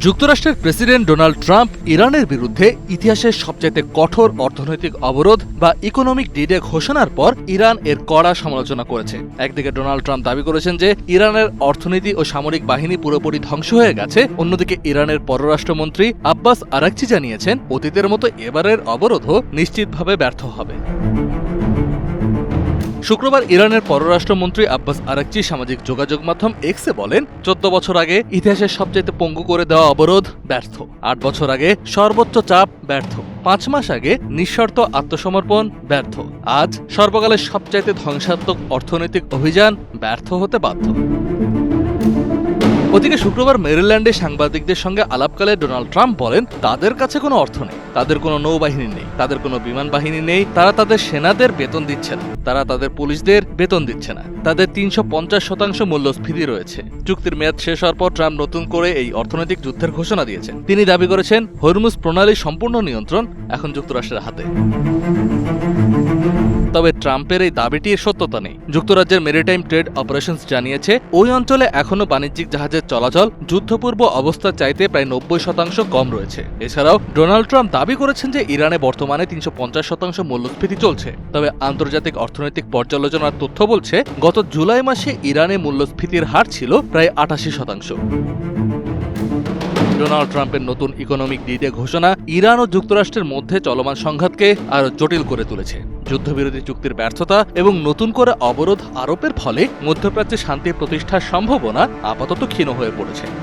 যুক্তরাষ্ট্রের president Donald Trump ইরানের বিরুদ্ধে ইতিহাসের সবচাইতে কঠোর অর্থনৈতিক অবরোধ বা ইকোনমিক ডিডে ঘোষণার পর ইরান এর কড়া সমালোচনা করেছে। একদিকে ডোনাল্ড ট্রাম্প দাবি করেছেন যে ইরানের অর্থনীতি ও সামরিক বাহিনী পুরোপুরি ধ্বংস হয়ে গেছে, অন্যদিকে ইরানের পররাষ্ট্রমন্ত্রী আব্বাস আরাকচি জানিয়েছেন অতীতের মতো এবারের অবরোধও নিশ্চিতভাবে ব্যর্থ হবে। শুক্রবার ইরানের পররাষ্ট্রমন্ত্রী আব্বাস আরাকচি সামাজিক যোগাযোগ মাধ্যম এক্সে বলেন, 14 বছর আগে ইতিহাসের সবচাইতে পঙ্গু করে দেওয়া অবরোধ ব্যর্থ, 8 বছর আগে সর্বোচ্চ চাপ ব্যর্থ, 5 মাস আগে নিঃশর্ত আত্মসমর্পণ ব্যর্থ, আজ সর্বকালের সবচাইতে ধ্বংসাত্মক অর্থনৈতিক অভিযান ব্যর্থ হতে বাধ্য। ওদিকে শুক্রবার মেরিল্যান্ডে সাংবাদিকদের সঙ্গে আলাপকালে ডোনাল্ড ট্রাম্প বলেন, তাদের কাছে কোনো অর্থ নেই, তাদের কোনো নৌবাহিনী নেই, তাদের কোনো বিমান বাহিনী নেই, তারা তাদের সেনাদের বেতন দিচ্ছে না, তারা তাদের পুলিশদের বেতন দিচ্ছে না, তাদের 350% মূল্যস্ফীতি রয়েছে। চুক্তির মেয়াদ শেষ হওয়ার পর ট্রাম্প নতুন করে এই অর্থনৈতিক যুদ্ধের ঘোষণা দিয়েছেন। তিনি দাবি করেছেন হরমুজ প্রণালীর সম্পূর্ণ নিয়ন্ত্রণ এখন যুক্তরাষ্ট্রের হাতে। তবে ট্রাম্পের এই দাবিটির সত্যতা নেই। যুক্তরাজ্যের মেরিটাইম ট্রেড অপারেশনস জানিয়েছে ওই অঞ্চলে এখনও বাণিজ্যিক জাহাজের চলাচল যুদ্ধপূর্ব অবস্থার চাইতে প্রায় 90% কম রয়েছে। এছাড়াও ডোনাল্ড ট্রাম্প দাবি করেছেন যে ইরানে বর্তমানে 350% মূল্যস্ফীতি চলছে। তবে আন্তর্জাতিক অর্থনৈতিক পর্যালোচনার তথ্য বলছে গত জুলাই মাসে ইরানে মূল্যস্ফীতির হার ছিল প্রায় 88%। ডোনাল্ড ট্রাম্পের নতুন ইকোনমিক ডিডে ঘোষণা ইরান ও যুক্তরাষ্ট্রের মধ্যে চলমান সংঘাতকে আরও জটিল করে তুলেছে। যুদ্ধবিরোধী চুক্তির ব্যর্থতা এবং নতুন করে অবরোধ আরোপের ফলে মধ্যপ্রাচ্যে শান্তি প্রতিষ্ঠার সম্ভাবনা আপাতত ক্ষীণ হয়ে পড়েছে।